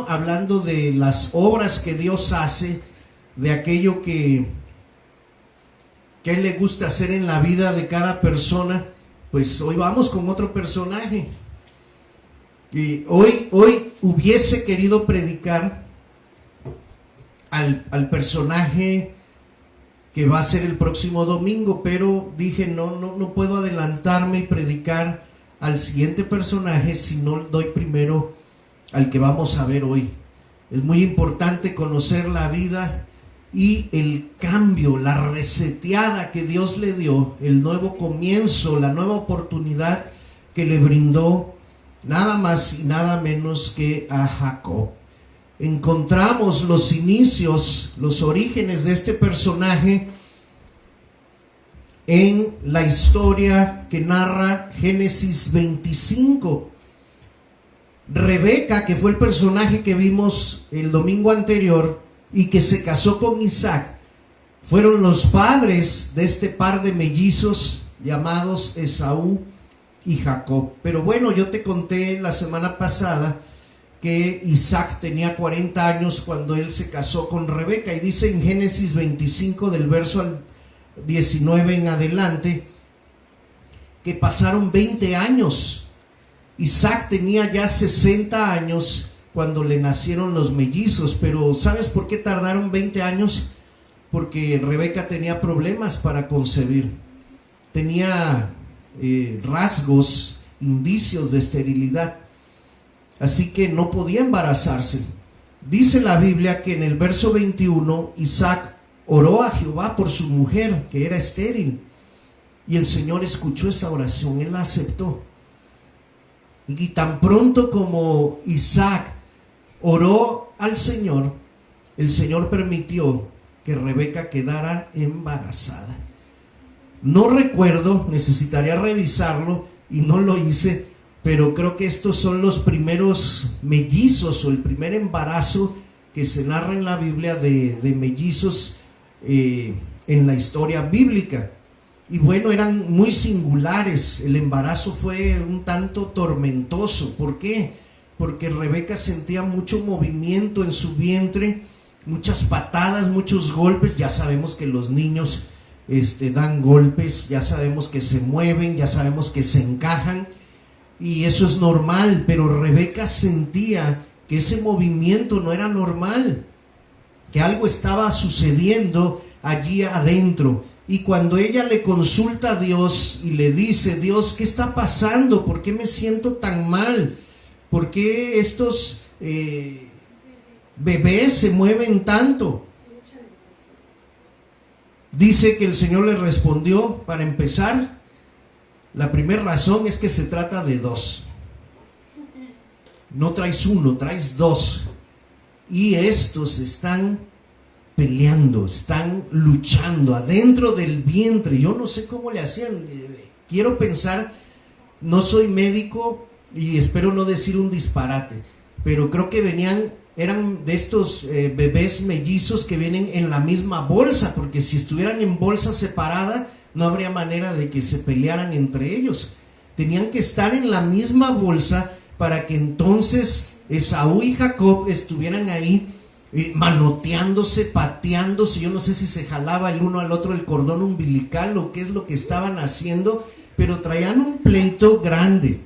hablando de las obras que Dios hace, de aquello que a Él le gusta hacer en la vida de cada persona. Pues hoy vamos con otro personaje. Y hoy hubiese querido predicar al personaje que va a ser el próximo domingo, pero dije no puedo adelantarme y predicar al siguiente personaje si no doy primero al que vamos a ver hoy. Es muy importante conocer la vida y el cambio, la reseteada que Dios le dio, el nuevo comienzo, la nueva oportunidad que le brindó nada más y nada menos que a Jacob. Encontramos los inicios, los orígenes de este personaje en la historia que narra Génesis 25. Rebeca, que fue el personaje que vimos el domingo anterior y que se casó con Isaac, fueron los padres de este par de mellizos llamados Esaú y Jacob. Pero bueno, yo te conté la semana pasada que Isaac tenía 40 años cuando él se casó con Rebeca, y dice en Génesis 25 del verso al 19 en adelante que pasaron 20 años. Isaac tenía ya 60 años cuando le nacieron los mellizos. Pero ¿sabes por qué tardaron 20 años? Porque Rebeca tenía problemas para concebir. Tenía rasgos, indicios de esterilidad. Así que no podía embarazarse. Dice la Biblia que en el verso 21 Isaac oró a Jehová por su mujer, que era estéril. Y el Señor escuchó esa oración, Él la aceptó. Y tan pronto como Isaac oró al Señor, el Señor permitió que Rebeca quedara embarazada. No recuerdo, necesitaría revisarlo y no lo hice, pero creo que estos son los primeros mellizos o el primer embarazo que se narra en la Biblia de mellizos en la historia bíblica. Y bueno, eran muy singulares. El embarazo fue un tanto tormentoso. ¿Por qué? Porque Rebeca sentía mucho movimiento en su vientre, muchas patadas, muchos golpes. Ya sabemos que los niños dan golpes, ya sabemos que se mueven, ya sabemos que se encajan, y eso es normal. Pero Rebeca sentía que ese movimiento no era normal, que algo estaba sucediendo allí adentro. Y cuando ella le consulta a Dios y le dice: Dios, ¿qué está pasando? ¿Por qué me siento tan mal? ¿Por qué estos bebés se mueven tanto? Dice que el Señor le respondió: para empezar, la primera razón es que se trata de dos. No traes uno, traes dos. Y estos están peleando, están luchando adentro del vientre. Yo no sé cómo le hacían. Quiero pensar, no soy médico y espero no decir un disparate, pero creo que eran de estos bebés mellizos que vienen en la misma bolsa, porque si estuvieran en bolsa separada no habría manera de que se pelearan entre ellos. Tenían que estar en la misma bolsa para que entonces Esaú y Jacob estuvieran ahí manoteándose, pateándose. Yo no sé si se jalaba el uno al otro el cordón umbilical o qué es lo que estaban haciendo, pero traían un pleito grande.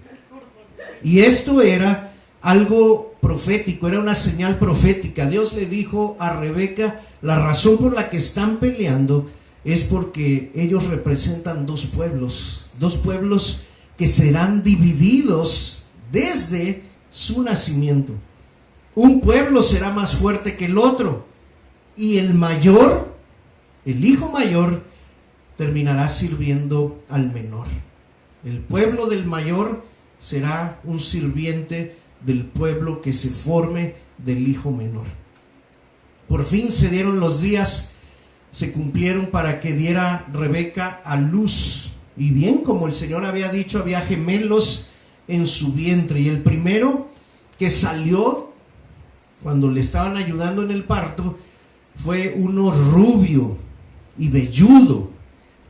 Y esto era algo profético, era una señal profética. Dios le dijo a Rebeca: la razón por la que están peleando es porque ellos representan dos pueblos que serán divididos desde su nacimiento. Un pueblo será más fuerte que el otro, y el mayor, el hijo mayor, terminará sirviendo al menor. El pueblo del mayor será un sirviente del pueblo que se forme del hijo menor. Por fin se dieron los días, se cumplieron para que diera Rebeca a luz. Y bien, como el Señor había dicho, había gemelos en su vientre. Y el primero que salió cuando le estaban ayudando en el parto fue uno rubio y velludo,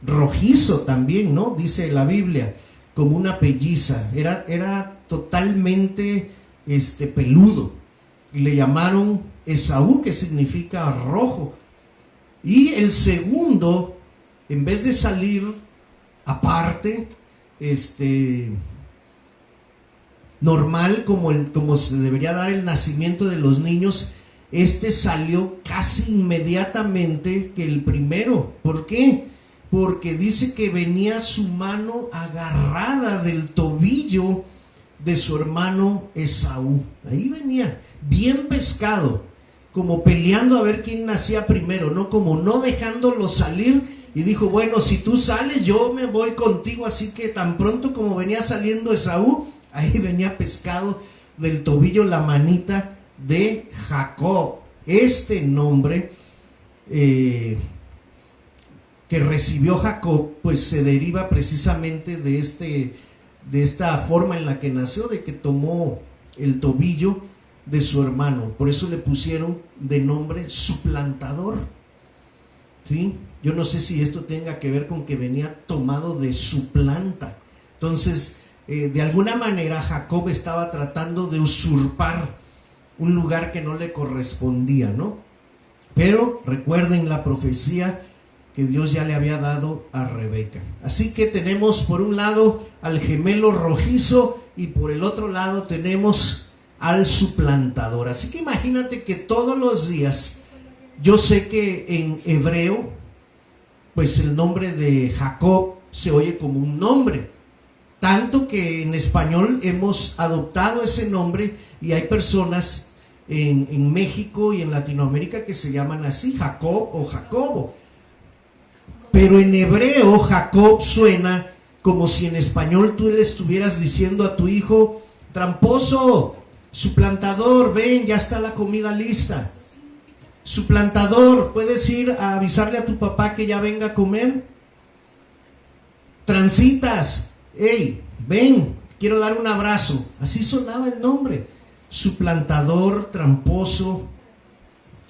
rojizo también, ¿no? Dice la Biblia, como una pelliza. Era totalmente peludo. y le llamaron Esaú, que significa rojo. Y el segundo, en vez de salir aparte, normal, como se debería dar el nacimiento de los niños, salió casi inmediatamente que el primero. ¿Por qué? Porque dice que venía su mano agarrada del tobillo de su hermano Esaú. Ahí venía, bien pescado, como peleando a ver quién nacía primero, ¿no? Como no dejándolo salir, y dijo, bueno, si tú sales, yo me voy contigo. Así que tan pronto como venía saliendo Esaú, ahí venía pescado del tobillo la manita de Jacob. Este nombre que recibió Jacob, pues se deriva precisamente de esta forma en la que nació, de que tomó el tobillo de su hermano. Por eso le pusieron de nombre suplantador, ¿sí? Yo no sé si esto tenga que ver con que venía tomado de su planta. Entonces, de alguna manera Jacob estaba tratando de usurpar un lugar que no le correspondía, ¿no? Pero recuerden la profecía que Dios ya le había dado a Rebeca. Así que tenemos por un lado al gemelo rojizo y por el otro lado tenemos al suplantador. Así que imagínate que todos los días, yo sé que en hebreo, pues el nombre de Jacob se oye como un nombre, tanto que en español hemos adoptado ese nombre, y hay personas en México y en Latinoamérica que se llaman así, Jacob o Jacobo. Pero en hebreo Jacob suena como si en español tú le estuvieras diciendo a tu hijo, tramposo, suplantador, ven, ya está la comida lista. Suplantador, ¿puedes ir a avisarle a tu papá que ya venga a comer? Transitas, hey, ven, quiero dar un abrazo. Así sonaba el nombre. Suplantador, tramposo.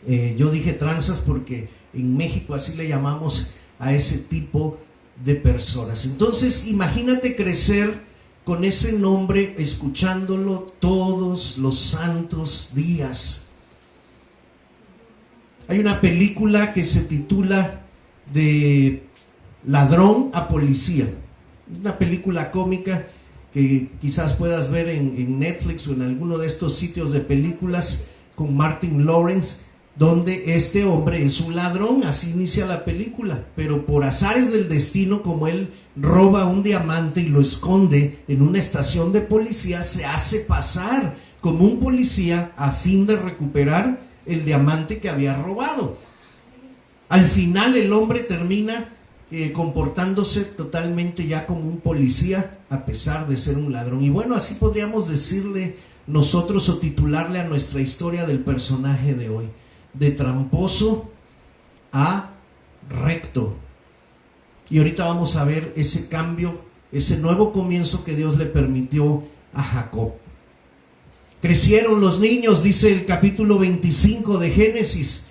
Yo dije tranzas porque en México así le llamamos a ese tipo de personas. Entonces imagínate crecer con ese nombre, escuchándolo todos los santos días. Hay una película que se titula De ladrón a policía, una película cómica que quizás puedas ver en Netflix o en alguno de estos sitios de películas, con Martin Lawrence, donde este hombre es un ladrón. Así inicia la película, pero por azares del destino, como él roba un diamante y lo esconde en una estación de policía, se hace pasar como un policía a fin de recuperar el diamante que había robado. Al final el hombre termina comportándose totalmente ya como un policía, a pesar de ser un ladrón. Y bueno, así podríamos decirle nosotros o titularle a nuestra historia del personaje de hoy: de tramposo a recto. Y ahorita vamos a ver ese cambio, ese nuevo comienzo que Dios le permitió a Jacob. Crecieron los niños, dice el capítulo 25 de Génesis,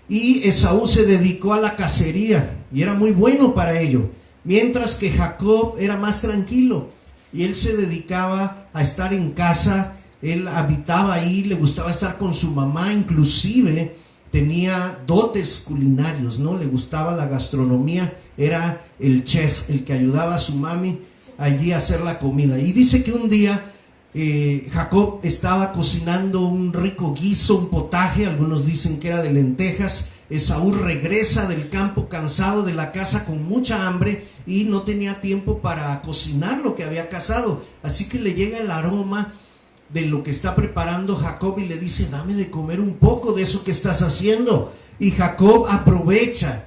y Esaú se dedicó a la cacería y era muy bueno para ello, mientras que Jacob era más tranquilo y él se dedicaba a estar en casa. Él habitaba ahí, le gustaba estar con su mamá, inclusive tenía dotes culinarios, ¿no? Le gustaba la gastronomía, era el chef, el que ayudaba a su mami allí a hacer la comida. Y dice que un día Jacob estaba cocinando un rico guiso, un potaje, algunos dicen que era de lentejas. Esaú regresa del campo cansado de la casa con mucha hambre y no tenía tiempo para cocinar lo que había cazado, así que le llega el aroma de lo que está preparando Jacob y le dice: dame de comer un poco de eso que estás haciendo. Y Jacob aprovecha.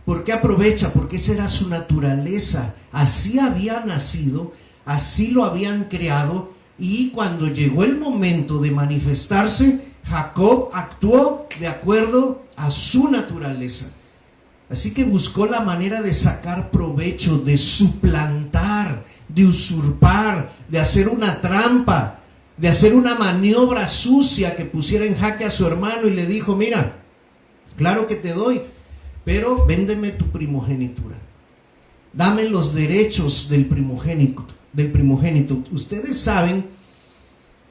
¿Por qué aprovecha? Porque esa era su naturaleza, así había nacido, así lo habían creado. Y cuando llegó el momento de manifestarse, Jacob actuó de acuerdo a su naturaleza. Así que buscó la manera de sacar provecho, de suplantar, de usurpar, de hacer una trampa, de hacer una maniobra sucia que pusiera en jaque a su hermano, y le dijo: mira, claro que te doy, pero véndeme tu primogenitura, dame los derechos del primogénito. Ustedes saben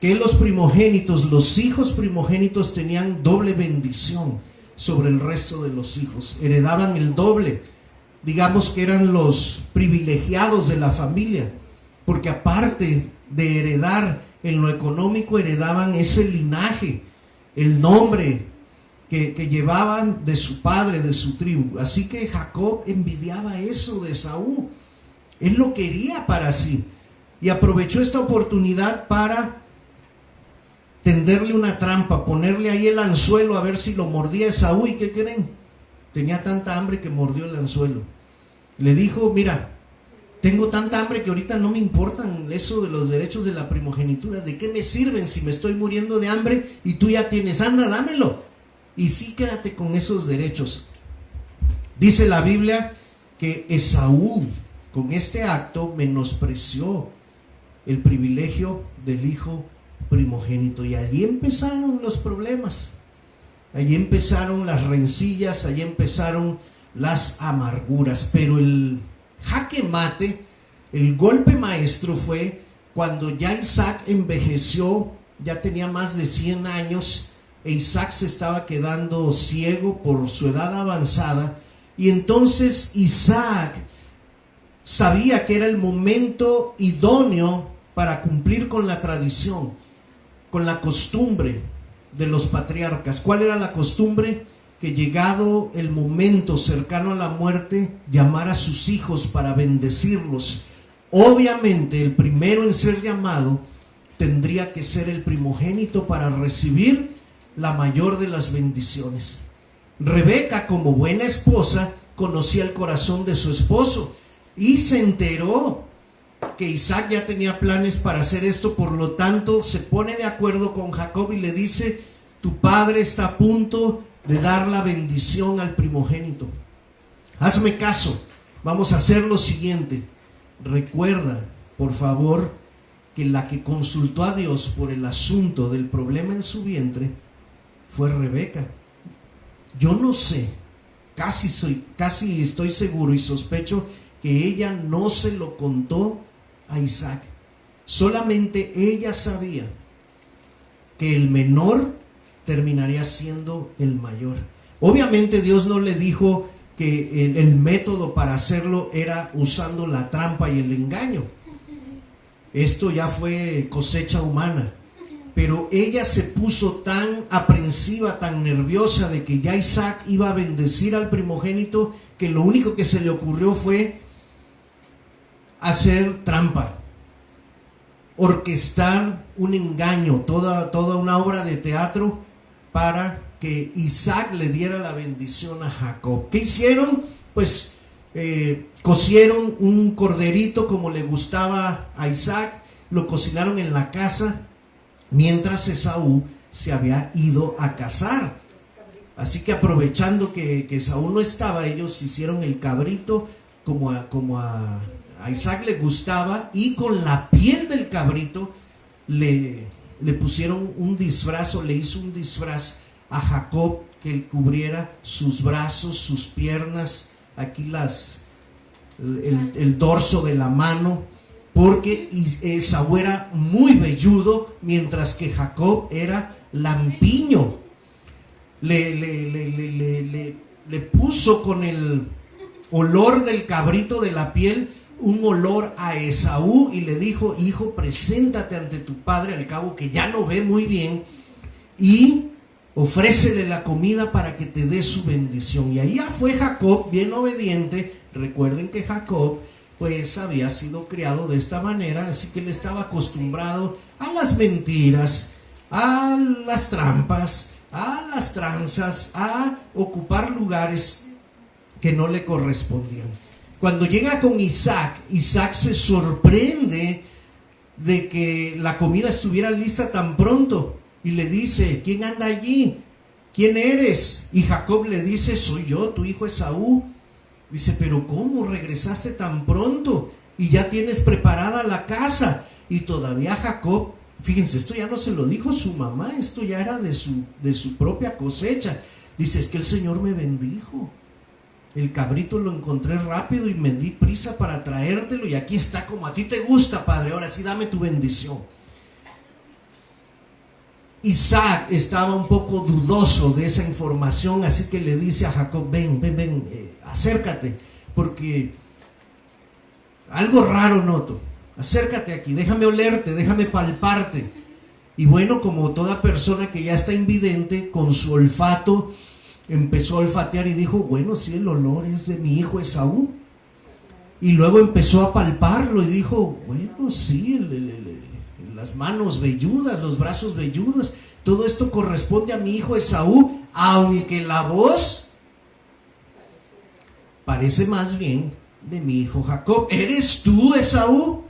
que los primogénitos, los hijos primogénitos tenían doble bendición sobre el resto de los hijos, heredaban el doble, digamos que eran los privilegiados de la familia, porque aparte de heredar en lo económico, heredaban ese linaje, el nombre que llevaban de su padre, de su tribu. Así que Jacob envidiaba eso de Esaú, él lo quería para sí, y aprovechó esta oportunidad para tenderle una trampa, ponerle ahí el anzuelo a ver si lo mordía Esaú. ¿Y qué creen? Tenía tanta hambre que mordió el anzuelo. Le dijo: mira, tengo tanta hambre que ahorita no me importan eso de los derechos de la primogenitura. ¿De qué me sirven si me estoy muriendo de hambre y tú ya tienes? Anda, dámelo. Y sí, quédate con esos derechos. Dice la Biblia que Esaú, con este acto, menospreció el privilegio del hijo primogénito, y allí empezaron los problemas, allí empezaron las rencillas, allí empezaron las amarguras. Pero el jaque mate, el golpe maestro, fue cuando ya Isaac envejeció, ya tenía más de 100 años, e Isaac se estaba quedando ciego por su edad avanzada, y entonces Isaac sabía que era el momento idóneo para cumplir con la tradición, con la costumbre de los patriarcas. ¿Cuál era la costumbre? Que llegado el momento cercano a la muerte, llamar a sus hijos para bendecirlos. Obviamente el primero en ser llamado tendría que ser el primogénito para recibir la mayor de las bendiciones. Rebeca, como buena esposa, conocía el corazón de su esposo y se enteró que Isaac ya tenía planes para hacer esto. Por lo tanto, se pone de acuerdo con Jacob y le dice: tu padre está a punto de dar la bendición al primogénito. Hazme caso, vamos a hacer lo siguiente. Recuerda, por favor, que la que consultó a Dios por el asunto del problema en su vientre fue Rebeca. Yo no sé, casi estoy seguro y sospecho que ella no se lo contó a Isaac. Solamente ella sabía que el menor terminaría siendo el mayor. Obviamente Dios no le dijo que el método para hacerlo era usando la trampa y el engaño. Esto ya fue cosecha humana. Pero ella se puso tan aprensiva, tan nerviosa de que ya Isaac iba a bendecir al primogénito, que lo único que se le ocurrió fue hacer trampa, orquestar un engaño, toda una obra de teatro para que Isaac le diera la bendición a Jacob. ¿Qué hicieron? Pues cocieron un corderito como le gustaba a Isaac, lo cocinaron en la casa mientras Esaú se había ido a cazar. Así que aprovechando que Esaú no estaba, ellos hicieron el cabrito como a Isaac le gustaba, y con la piel del cabrito le pusieron un disfraz, o le hizo un disfraz a Jacob que cubriera sus brazos, sus piernas, aquí el dorso de la mano, porque Esaú era muy velludo, mientras que Jacob era lampiño. Le puso con el olor del cabrito de la piel un olor a Esaú y le dijo: hijo, preséntate ante tu padre, al cabo que ya no ve muy bien, y ofrécele la comida para que te dé su bendición. Y ahí fue Jacob, bien obediente. Recuerden que Jacob pues había sido criado de esta manera, así que él estaba acostumbrado a las mentiras, a las trampas, a las tranzas, a ocupar lugares que no le correspondían. Cuando llega con Isaac, Isaac se sorprende de que la comida estuviera lista tan pronto y le dice: ¿quién anda allí? ¿Quién eres? Y Jacob le dice: soy yo, tu hijo Esaú. Dice: pero ¿cómo regresaste tan pronto y ya tienes preparada la casa? Y todavía Jacob, fíjense, esto ya no se lo dijo su mamá, esto ya era de su propia cosecha. Dice: es que el Señor me bendijo, el cabrito lo encontré rápido y me di prisa para traértelo, y aquí está como a ti te gusta, padre, ahora sí dame tu bendición. Isaac estaba un poco dudoso de esa información, así que le dice a Jacob, ven, acércate, porque algo raro noto. Acércate aquí, déjame olerte, déjame palparte. Y bueno, como toda persona que ya está invidente, con su olfato empezó a olfatear y dijo, bueno, sí, el olor es de mi hijo Esaú. Y luego empezó a palparlo y dijo, bueno, sí, las manos velludas, los brazos velludos, todo esto corresponde a mi hijo Esaú, aunque la voz parece más bien de mi hijo Jacob. ¿Eres tú, Esaú?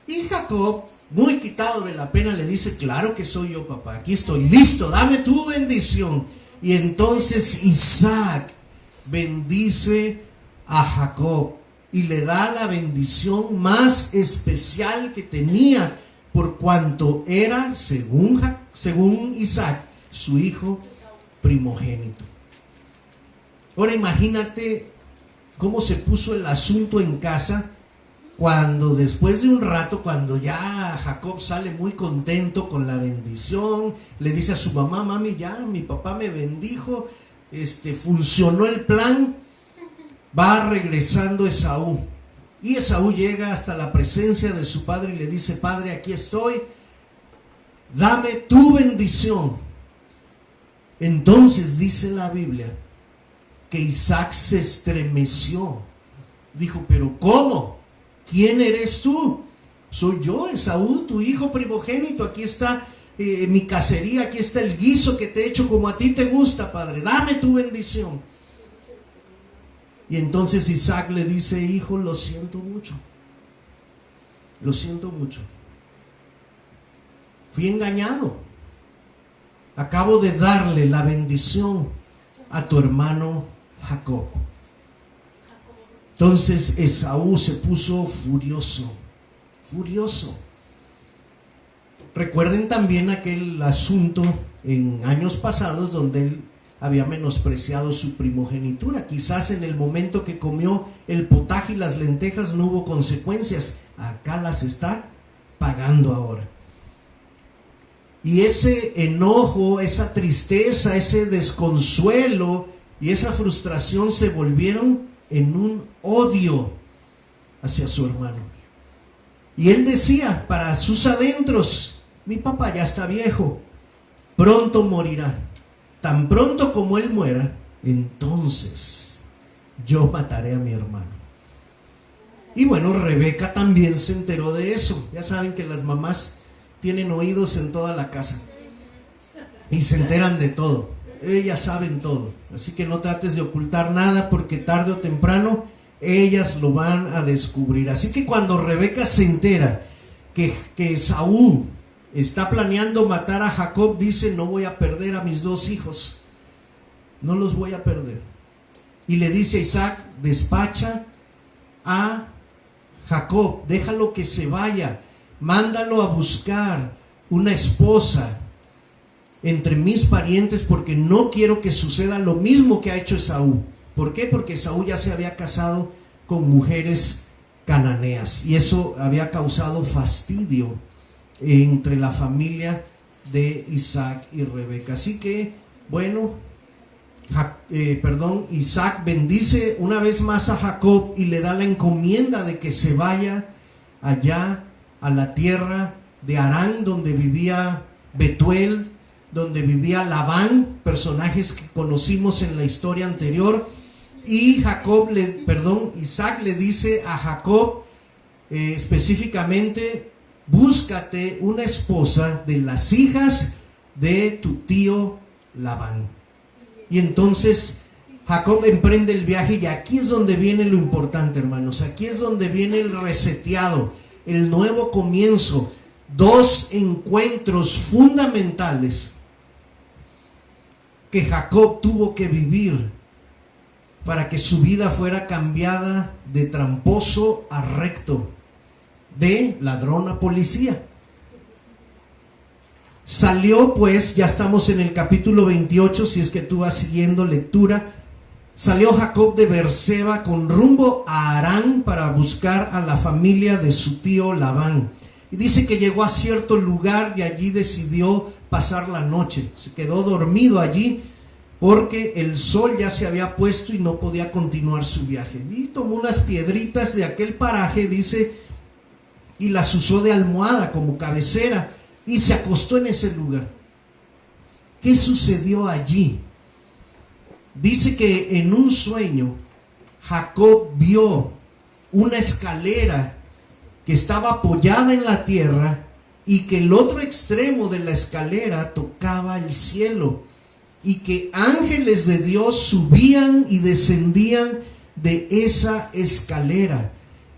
Y Jacob, muy quitado de la pena, le dice, claro que soy yo, papá, aquí estoy, listo, dame tu bendición. Y entonces Isaac bendice a Jacob y le da la bendición más especial que tenía, por cuanto era, según Isaac, su hijo primogénito. Ahora imagínate cómo se puso el asunto en casa cuando después de un rato, cuando ya Jacob sale muy contento con la bendición, le dice a su mamá, mami, ya mi papá me bendijo, funcionó el plan. Va regresando Esaú, y Esaú llega hasta la presencia de su padre y le dice, padre, aquí estoy, dame tu bendición. Entonces dice la Biblia que Isaac se estremeció, dijo, pero ¿cómo? ¿Quién eres tú? Soy yo, Esaú, tu hijo primogénito, aquí está mi cacería, aquí está el guiso que te he hecho como a ti te gusta, padre, dame tu bendición. Y entonces Isaac le dice, hijo, lo siento mucho, fui engañado, acabo de darle la bendición a tu hermano Jacob. Entonces Esaú se puso furioso. Recuerden también aquel asunto en años pasados donde él había menospreciado su primogenitura. Quizás en el momento que comió el potaje y las lentejas no hubo consecuencias. Acá las está pagando ahora. Y ese enojo, esa tristeza, ese desconsuelo y esa frustración se volvieron en un odio hacia su hermano. Y él decía para sus adentros, mi papá ya está viejo, pronto morirá. Tan pronto como él muera, entonces yo mataré a mi hermano. Y bueno, Rebeca también se enteró de eso. Ya saben que las mamás tienen oídos en toda la casa y se enteran de todo. Ellas saben todo. Así que no trates de ocultar nada, porque tarde o temprano ellas lo van a descubrir. Así que cuando Rebeca se entera que Esaú está planeando matar a Jacob, dice, no voy a perder a mis dos hijos, no los voy a perder. Y le dice a Isaac, despacha a Jacob, déjalo que se vaya, mándalo a buscar una esposa entre mis parientes, porque no quiero que suceda lo mismo que ha hecho Esaú. ¿Por qué? Porque Esaú ya se había casado con mujeres cananeas y eso había causado fastidio entre la familia de Isaac y Rebeca. Así que, bueno, Isaac bendice una vez más a Jacob y le da la encomienda de que se vaya allá a la tierra de Harán, donde vivía Betuel, donde vivía Labán, personajes que conocimos en la historia anterior. Y Isaac le dice a Jacob específicamente, búscate una esposa de las hijas de tu tío Labán. Y entonces Jacob emprende el viaje, y aquí es donde viene lo importante, hermanos. Aquí es donde viene el reseteado, el nuevo comienzo. Dos encuentros fundamentales que Jacob tuvo que vivir para que su vida fuera cambiada de tramposo a recto, de ladrón a policía. Salió pues, ya estamos en el capítulo 28, si es que tú vas siguiendo lectura. Salió Jacob de Beerseba con rumbo a Harán para buscar a la familia de su tío Labán. Y dice que llegó a cierto lugar y allí decidió pasar la noche. Se quedó dormido allí porque el sol ya se había puesto y no podía continuar su viaje. Y tomó unas piedritas de aquel paraje, dice, y las usó de almohada como cabecera y se acostó en ese lugar. ¿Qué sucedió allí? Dice que en un sueño Jacob vio una escalera que estaba apoyada en la tierra y que el otro extremo de la escalera tocaba el cielo y que ángeles de Dios subían y descendían de esa escalera.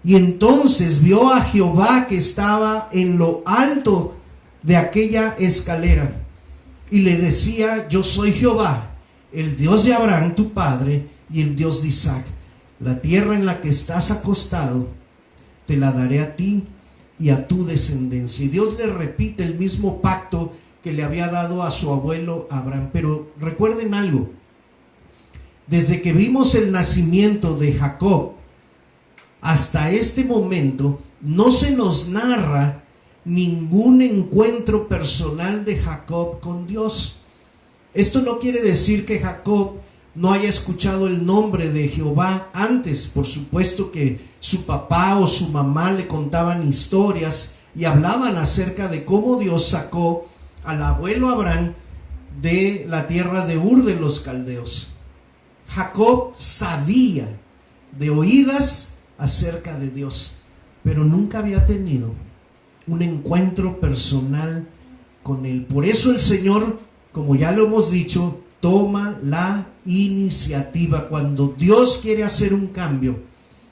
Y entonces vio a Jehová que estaba en lo alto de aquella escalera y le decía: yo soy Jehová, el Dios de Abraham tu padre y el Dios de Isaac. La tierra en la que estás acostado te la daré a ti y a tu descendencia. Y Dios le repite el mismo pacto que le había dado a su abuelo Abraham. Pero recuerden algo: desde que vimos el nacimiento de Jacob hasta este momento, no se nos narra ningún encuentro personal de Jacob con Dios. Esto no quiere decir que Jacob no haya escuchado el nombre de Jehová antes. Por supuesto que su papá o su mamá le contaban historias y hablaban acerca de cómo Dios sacó al abuelo Abraham de la tierra de Ur de los caldeos. Jacob sabía de oídas acerca de Dios, pero nunca había tenido un encuentro personal con él. Por eso el Señor, como ya lo hemos dicho, toma la iniciativa cuando Dios quiere hacer un cambio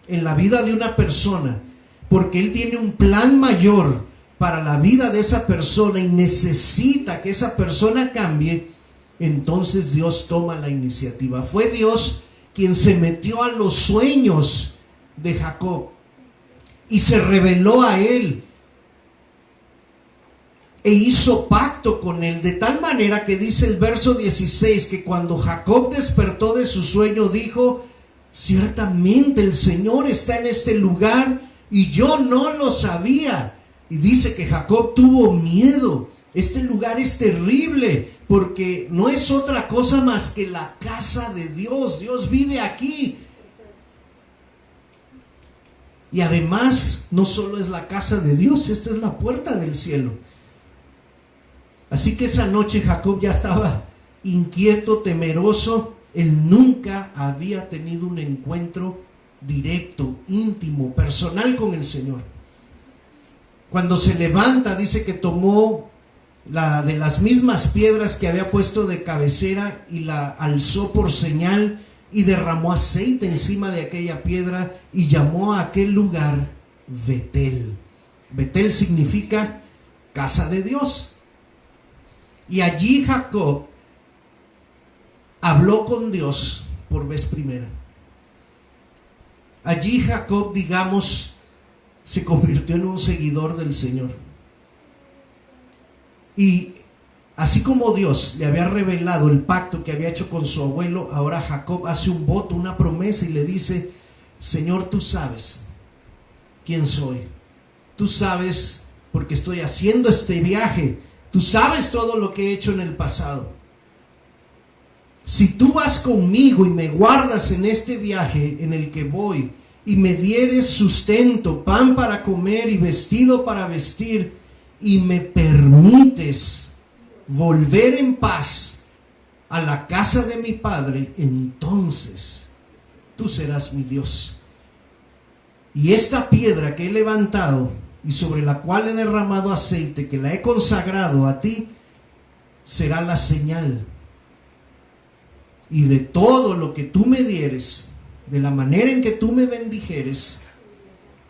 en la vida de una persona, porque Él tiene un plan mayor para la vida de esa persona y necesita que esa persona cambie. Entonces Dios toma la iniciativa. Fue Dios quien se metió a los sueños de Jacob y se reveló a él e hizo pacto con él, de tal manera que dice el verso 16 que cuando Jacob despertó de su sueño dijo: ciertamente el Señor está en este lugar y yo no lo sabía. Y dice que Jacob tuvo miedo. Este lugar es terrible porque no es otra cosa más que la casa de Dios. Dios vive aquí. Y además no solo es la casa de Dios, esta es la puerta del cielo. Así que esa noche Jacob ya estaba inquieto, temeroso. Él nunca había tenido un encuentro directo, íntimo, personal con el Señor. Cuando se levanta, dice que tomó de las mismas piedras que había puesto de cabecera y la alzó por señal y derramó aceite encima de aquella piedra y llamó a aquel lugar Betel. Betel significa casa de Dios. Y allí Jacob habló con Dios por vez primera. Allí Jacob, digamos, se convirtió en un seguidor del Señor. Y así como Dios le había revelado el pacto que había hecho con su abuelo, ahora Jacob hace un voto, una promesa y le dice: Señor, tú sabes quién soy. Tú sabes porque estoy haciendo este viaje. Tú sabes todo lo que he hecho en el pasado. Si tú vas conmigo y me guardas en este viaje en el que voy y me dieres sustento, pan para comer y vestido para vestir, y me permites volver en paz a la casa de mi padre, entonces tú serás mi Dios. Y esta piedra que he levantado y sobre la cual he derramado aceite, que la he consagrado a ti, será la señal. Y de todo lo que tú me dieres, de la manera en que tú me bendijeres,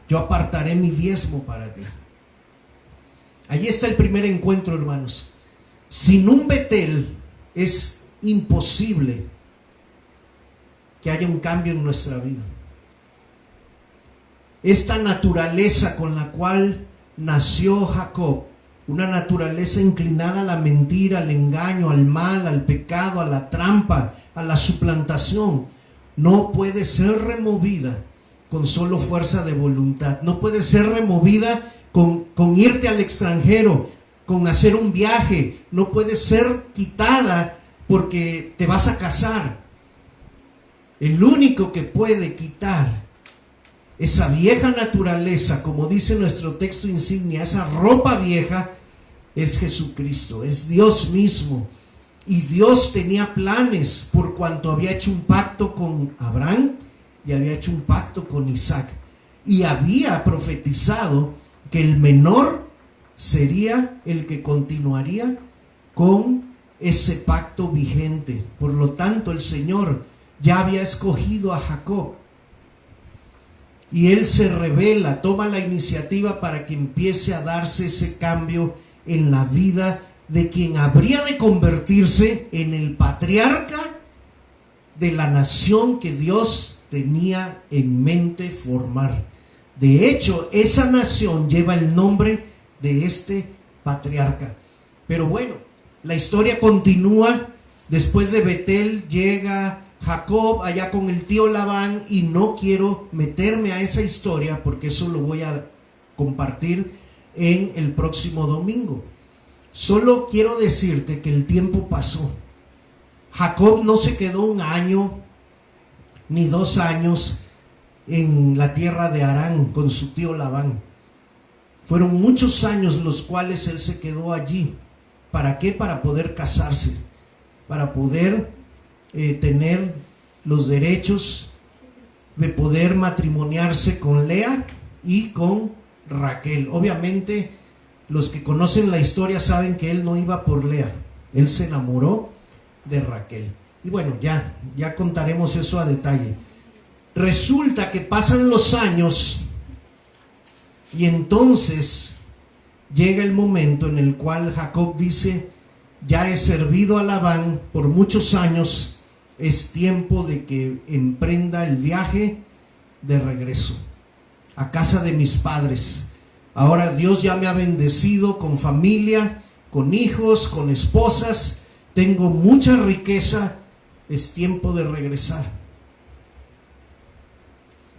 yo apartaré mi diezmo para ti. Allí está el primer encuentro, hermanos. Sin un Betel es imposible que haya un cambio en nuestra vida. Esta naturaleza con la cual nació Jacob, una naturaleza inclinada a la mentira, al engaño, al mal, al pecado, a la trampa, a la suplantación, no puede ser removida con solo fuerza de voluntad. No puede ser removida con irte al extranjero, con hacer un viaje, no puede ser quitada porque te vas a casar. El único que puede quitar esa vieja naturaleza, como dice nuestro texto insignia, esa ropa vieja, es Jesucristo, es Dios mismo. Y Dios tenía planes por cuanto había hecho un pacto con Abraham y había hecho un pacto con Isaac. Y había profetizado que el menor sería el que continuaría con ese pacto vigente. Por lo tanto, el Señor ya había escogido a Jacob. Y Él se revela, toma la iniciativa para que empiece a darse ese cambio en la vida de quien habría de convertirse en el patriarca de la nación que Dios tenía en mente formar. De hecho, esa nación lleva el nombre de este patriarca. Pero bueno, la historia continúa. Después de Betel llega Jacob allá con el tío Labán, y no quiero meterme a esa historia porque eso lo voy a compartir en el próximo domingo. Solo quiero decirte que el tiempo pasó. Jacob no se quedó 1 año ni 2 años en la tierra de Harán con su tío Labán. Fueron muchos años los cuales él se quedó allí. ¿Para qué? Para poder casarse, para poder tener los derechos de poder matrimoniarse con Lea y con Raquel. Obviamente, los que conocen la historia saben que él no iba por Lea, él se enamoró de Raquel. Y bueno, ya contaremos eso a detalle. Resulta que pasan los años y entonces llega el momento en el cual Jacob dice: ya he servido a Labán por muchos años, es tiempo de que emprenda el viaje de regreso a casa de mis padres. Ahora Dios ya me ha bendecido con familia, con hijos, con esposas, tengo mucha riqueza, es tiempo de regresar.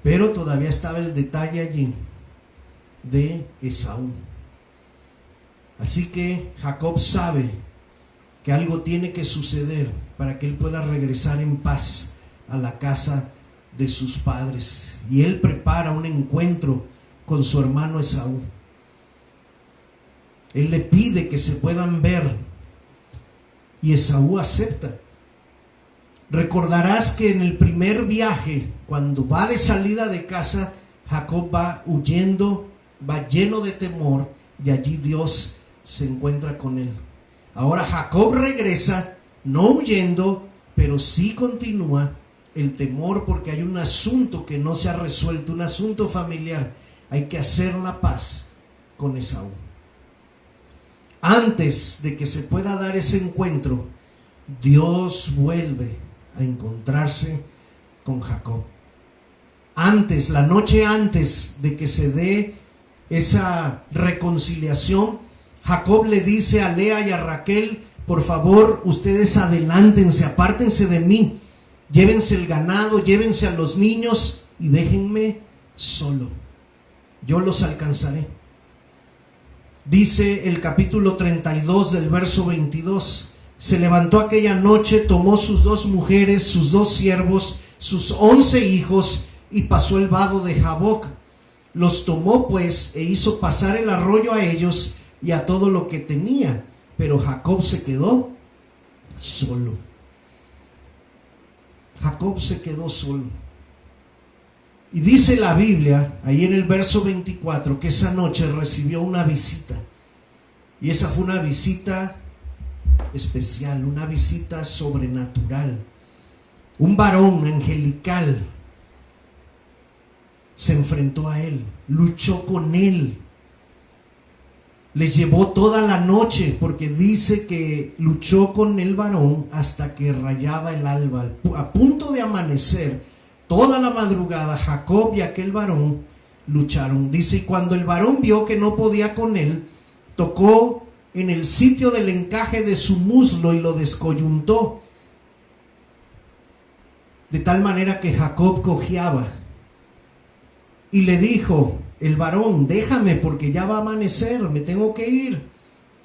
Pero todavía estaba el detalle allí de Esaú. Así que Jacob sabe que algo tiene que suceder para que él pueda regresar en paz a la casa de sus padres. Y él prepara un encuentro con su hermano Esaú. Él le pide que se puedan ver y Esaú acepta. Recordarás que en el primer viaje, cuando va de salida de casa, Jacob va huyendo, va lleno de temor, y allí Dios se encuentra con él. Ahora Jacob regresa, no huyendo, pero sí continúa el temor porque hay un asunto que no se ha resuelto, un asunto familiar. Hay que hacer la paz con Esaú. Antes de que se pueda dar ese encuentro, Dios vuelve a encontrarse con Jacob. Antes, la noche antes de que se dé esa reconciliación, Jacob le dice a Lea y a Raquel: por favor, ustedes adelántense, apártense de mí, llévense el ganado, llévense a los niños y déjenme solo. Yo los alcanzaré. Dice el capítulo 32 del verso 22: se levantó aquella noche, tomó sus 2 mujeres, sus 2 siervos, sus 11 hijos y pasó el vado de Jaboc. Los tomó pues e hizo pasar el arroyo a ellos y a todo lo que tenía, pero Jacob se quedó solo. Jacob se quedó solo. Y dice la Biblia, ahí en el verso 24, que esa noche recibió una visita. Y esa fue una visita especial, una visita sobrenatural. Un varón angelical se enfrentó a él, luchó con él. Le llevó toda la noche, porque dice que luchó con el varón hasta que rayaba el alba. A punto de amanecer, toda la madrugada, Jacob y aquel varón lucharon. Dice, y cuando el varón vio que no podía con él, tocó en el sitio del encaje de su muslo y lo descoyuntó, de tal manera que Jacob cojeaba. Y le dijo el varón: déjame porque ya va a amanecer, me tengo que ir.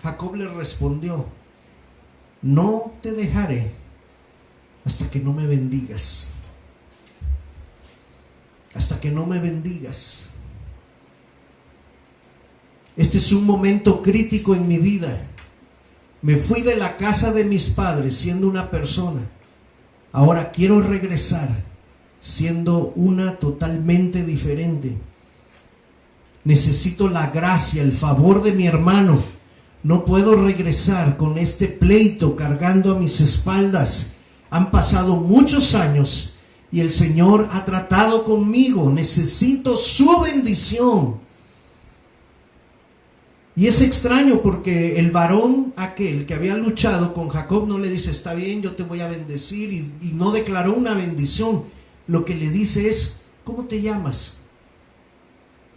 Jacob le respondió: no te dejaré hasta que no me bendigas. Hasta que no me bendigas. Este es un momento crítico en mi vida. Me fui de la casa de mis padres siendo una persona. Ahora quiero regresar siendo una totalmente diferente. Necesito la gracia, el favor de mi hermano. No puedo regresar con este pleito cargando a mis espaldas. Han pasado muchos años y el Señor ha tratado conmigo. Necesito su bendición. Y es extraño porque el varón aquel que había luchado con Jacob no le dice: está bien, yo te voy a bendecir, y no declaró una bendición. Lo que le dice es: ¿cómo te llamas?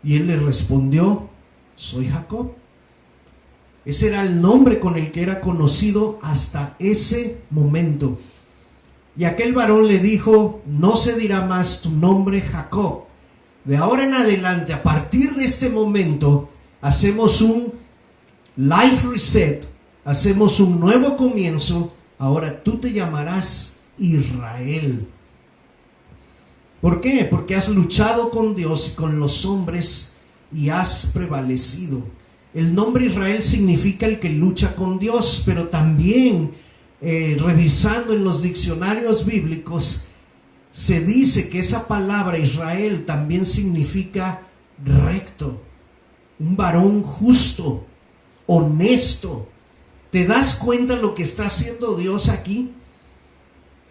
Y él le respondió: soy Jacob. Ese era el nombre con el que era conocido hasta ese momento. Y aquel varón le dijo: no se dirá más tu nombre Jacob. De ahora en adelante, a partir de este momento, hacemos un life reset, hacemos un nuevo comienzo. Ahora tú te llamarás Israel. ¿Por qué? Porque has luchado con Dios y con los hombres y has prevalecido. El nombre Israel significa el que lucha con Dios, pero también revisando en los diccionarios bíblicos se dice que esa palabra Israel también significa recto, un varón justo, honesto. ¿Te das cuenta lo que está haciendo Dios aquí?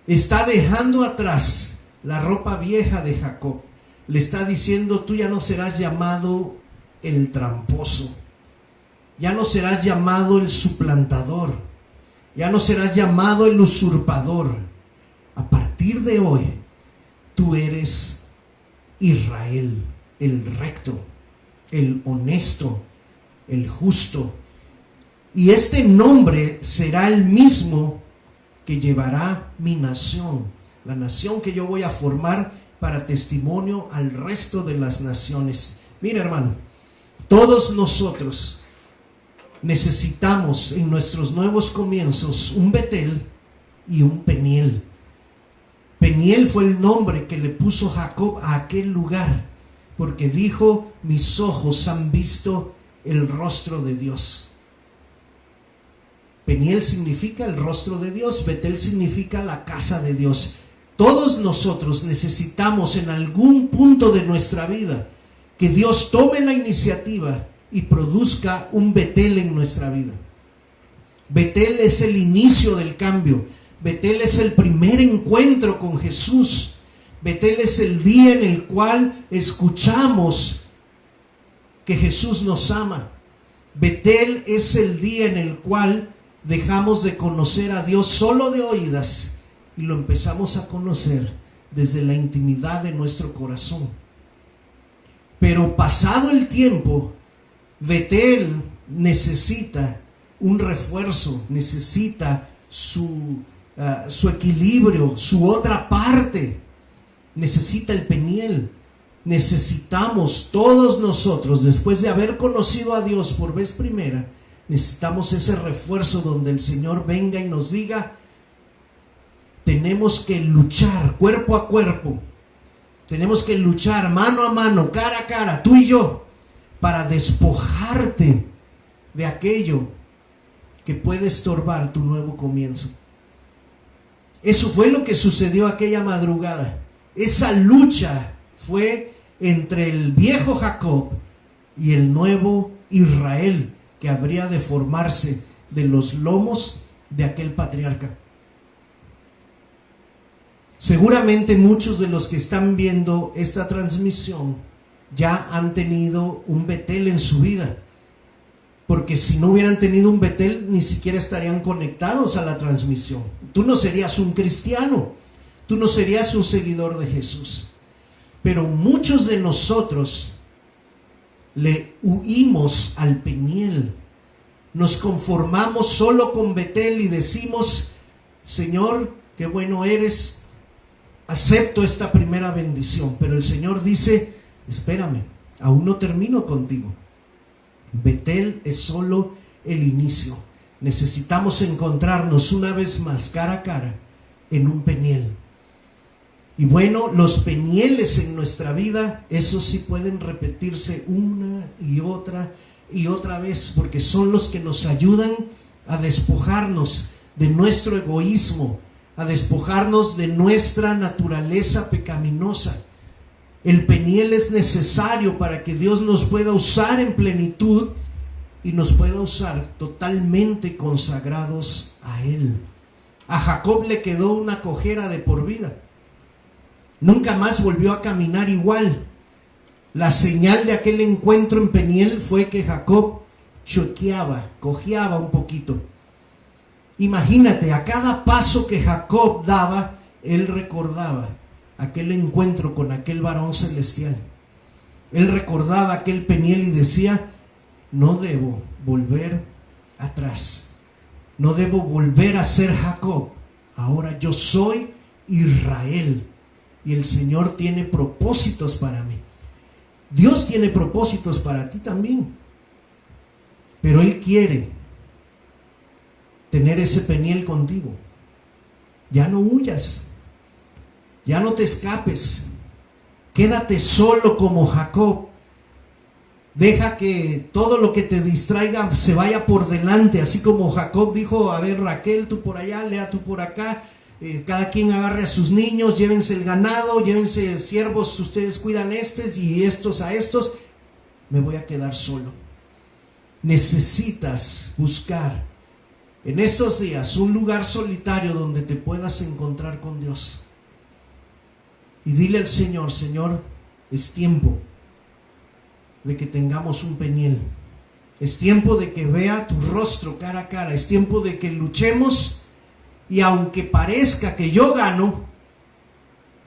Está dejando atrás la ropa vieja de Jacob. Le está diciendo: tú ya no serás llamado el tramposo, ya no serás llamado el suplantador, ya no serás llamado el usurpador. A partir de hoy, tú eres Israel, el recto, el honesto, el justo. Y este nombre será el mismo que llevará mi nación, la nación que yo voy a formar para testimonio al resto de las naciones. Mira, hermano, todos nosotros necesitamos en nuestros nuevos comienzos un Betel y un Peniel. Peniel fue el nombre que le puso Jacob a aquel lugar, porque dijo: mis ojos han visto el rostro de Dios. Peniel significa el rostro de Dios, Betel significa la casa de Dios. Todos nosotros necesitamos en algún punto de nuestra vida que Dios tome la iniciativa y produzca un Betel en nuestra vida. Betel es el inicio del cambio. Betel es el primer encuentro con Jesús. Betel es el día en el cual escuchamos que Jesús nos ama. Betel es el día en el cual dejamos de conocer a Dios solo de oídas y lo empezamos a conocer desde la intimidad de nuestro corazón. Pero pasado el tiempo, Betel necesita un refuerzo, necesita su equilibrio, su otra parte. Necesita el Peniel. Necesitamos todos nosotros, después de haber conocido a Dios por vez primera, necesitamos ese refuerzo donde el Señor venga y nos diga: tenemos que luchar cuerpo a cuerpo, tenemos que luchar mano a mano, cara a cara, tú y yo, para despojarte de aquello que puede estorbar tu nuevo comienzo. Eso fue lo que sucedió aquella madrugada. Esa lucha fue entre el viejo Jacob y el nuevo Israel, que habría de formarse de los lomos de aquel patriarca. Seguramente muchos de los que están viendo esta transmisión ya han tenido un Betel en su vida, porque si no hubieran tenido un Betel ni siquiera estarían conectados a la transmisión. Tú no serías un cristiano, tú no serías un seguidor de Jesús. Pero muchos de nosotros le huimos al Peniel, nos conformamos solo con Betel y decimos: Señor, qué bueno eres, acepto esta primera bendición. Pero el Señor dice: espérame, aún no termino contigo. Betel es solo el inicio. Necesitamos encontrarnos una vez más cara a cara en un Peniel. Y bueno, los Penieles en nuestra vida, esos sí pueden repetirse una y otra vez, porque son los que nos ayudan a despojarnos de nuestro egoísmo, a despojarnos de nuestra naturaleza pecaminosa. El Peniel es necesario para que Dios nos pueda usar en plenitud y nos pueda usar totalmente consagrados a Él. A Jacob le quedó una cojera de por vida. Nunca más volvió a caminar igual. La señal de aquel encuentro en Peniel fue que Jacob cojeaba un poquito. Imagínate, a cada paso que Jacob daba, él recordaba aquel encuentro con aquel varón celestial. Él recordaba aquel Peniel y decía: no debo volver atrás, no debo volver a ser Jacob, ahora yo soy Israel y el Señor tiene propósitos para mí. Dios tiene propósitos para ti también, pero Él quiere tener ese Peniel contigo. Ya no huyas, ya no te escapes, quédate solo como Jacob. Deja que todo lo que te distraiga se vaya por delante, así como Jacob dijo: a ver, Raquel, tú por allá, Lea, tú por acá, cada quien agarre a sus niños, llévense el ganado, llévense siervos, ustedes cuidan y estos a estos, me voy a quedar solo. Necesitas buscar en estos días un lugar solitario donde te puedas encontrar con Dios. Y dile al Señor: Señor, es tiempo de que tengamos un Peniel. Es tiempo de que vea tu rostro cara a cara. Es tiempo de que luchemos y aunque parezca que yo gano,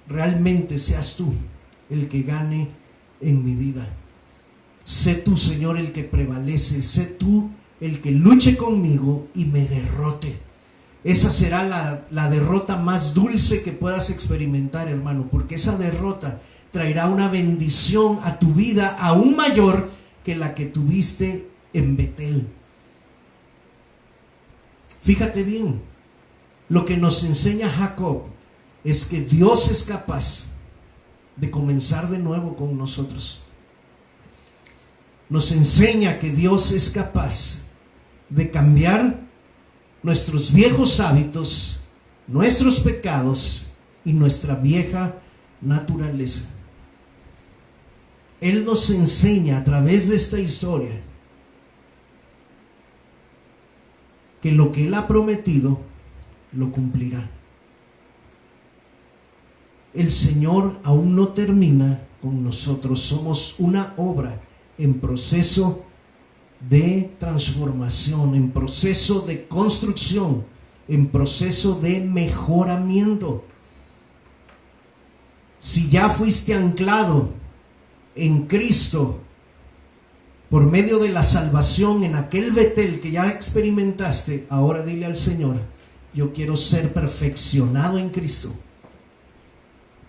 realmente seas tú el que gane en mi vida. Sé tú, Señor, el que prevalece. Sé tú el que luche conmigo y me derrote. Esa será la derrota más dulce que puedas experimentar, hermano, porque esa derrota traerá una bendición a tu vida aún mayor que la que tuviste en Betel. Fíjate bien, lo que nos enseña Jacob es que Dios es capaz de comenzar de nuevo con nosotros. Nos enseña que Dios es capaz de cambiar nuestros viejos hábitos, nuestros pecados y nuestra vieja naturaleza. Él nos enseña a través de esta historia que lo que Él ha prometido lo cumplirá. El Señor aún no termina con nosotros. Somos una obra en proceso de transformación, en proceso de construcción, en proceso de mejoramiento. Si ya fuiste anclado en Cristo por medio de la salvación en aquel Betel que ya experimentaste, ahora dile al Señor: yo quiero ser perfeccionado en Cristo.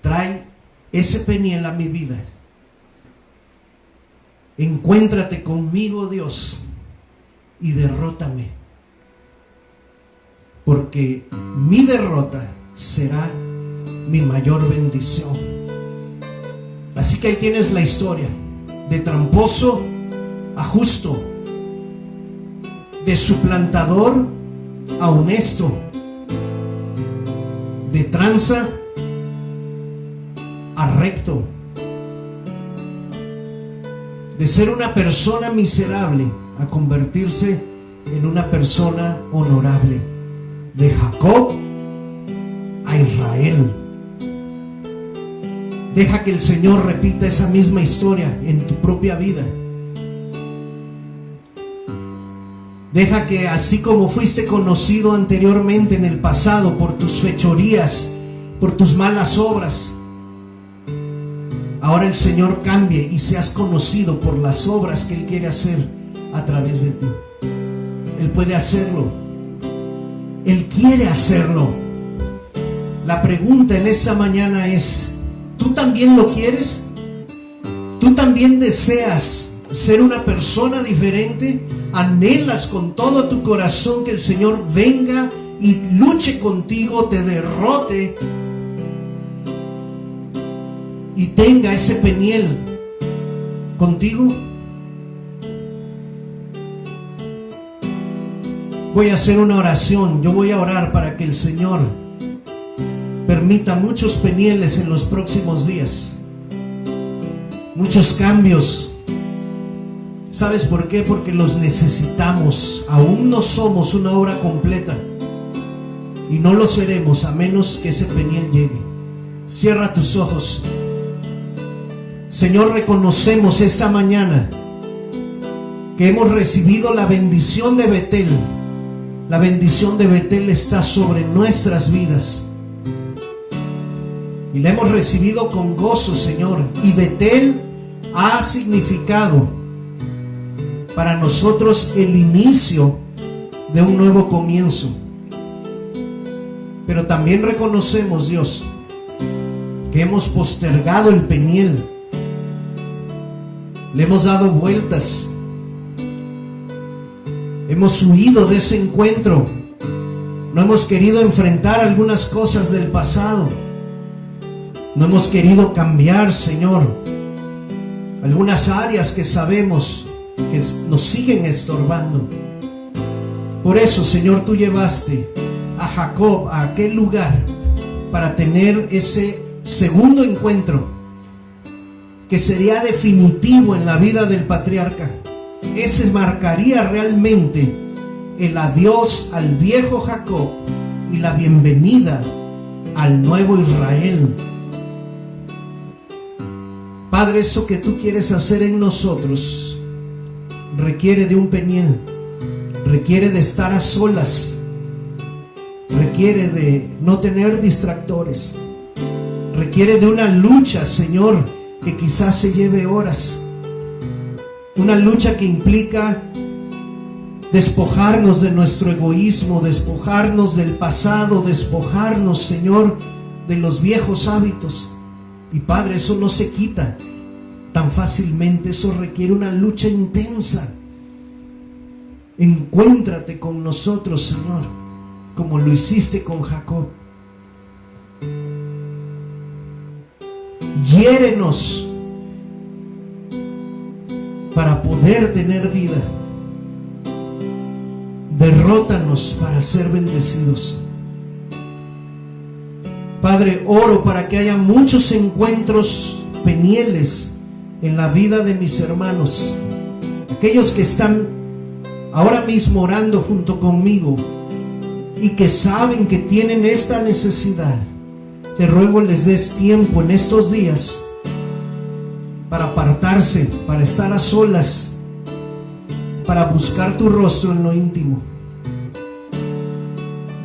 Trae ese Peniel a mi vida. Encuéntrate conmigo, Dios, y derrótame, porque mi derrota será mi mayor bendición. Así que ahí tienes la historia, de tramposo a justo, de suplantador a honesto, de tranza a recto, de ser una persona miserable a convertirse en una persona honorable, de Jacob a Israel. Deja que el Señor repita esa misma historia en tu propia vida. Deja que así como fuiste conocido anteriormente en el pasado por tus fechorías, por tus malas obras, ahora el Señor cambie y seas conocido por las obras que Él quiere hacer a través de ti. Él puede hacerlo. Él quiere hacerlo. La pregunta en esta mañana es: ¿tú también lo quieres? ¿Tú también deseas ser una persona diferente, anhelas con todo tu corazón que el Señor venga y luche contigo, te derrote y tenga ese Peniel contigo. Voy a hacer una oración. Yo voy a orar para que el Señor permita muchos Penieles en los próximos días, muchos cambios. ¿Sabes por qué? Porque los necesitamos. Aún no somos una obra completa y no lo seremos a menos que ese Peniel llegue. Cierra tus ojos. Señor, reconocemos esta mañana que hemos recibido la bendición de Betel. La bendición de Betel está sobre nuestras vidas y la hemos recibido con gozo, Señor. Y Betel ha significado para nosotros el inicio de un nuevo comienzo. Pero también reconocemos, Dios, que hemos postergado el Peniel, le hemos dado vueltas, hemos huido de ese encuentro, no hemos querido enfrentar algunas cosas del pasado, no hemos querido cambiar, Señor, algunas áreas que sabemos que nos siguen estorbando. Por eso, Señor, tú llevaste a Jacob a aquel lugar para tener ese segundo encuentro que sería definitivo en la vida del patriarca. Ese marcaría realmente el adiós al viejo Jacob y la bienvenida al nuevo Israel. Padre, eso que tú quieres hacer en nosotros requiere de un Peniel, requiere de estar a solas, requiere de no tener distractores, requiere de una lucha, Señor, que quizás se lleve horas, una lucha que implica despojarnos de nuestro egoísmo, despojarnos del pasado, despojarnos, Señor, de los viejos hábitos. Y Padre, eso no se quita tan fácilmente, eso requiere una lucha intensa. Encuéntrate con nosotros, Señor, como lo hiciste con Jacob. Hiérenos para poder tener vida. Derrótanos para ser bendecidos. Padre, oro para que haya muchos encuentros penieles en la vida de mis hermanos, aquellos que están ahora mismo orando junto conmigo y que saben que tienen esta necesidad. Te ruego les des tiempo en estos días para apartarse, para estar a solas, para buscar tu rostro en lo íntimo.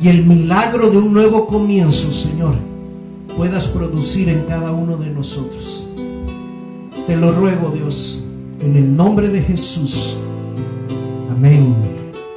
Y el milagro de un nuevo comienzo, Señor, puedas producir en cada uno de nosotros. Te lo ruego, Dios, en el nombre de Jesús. Amén.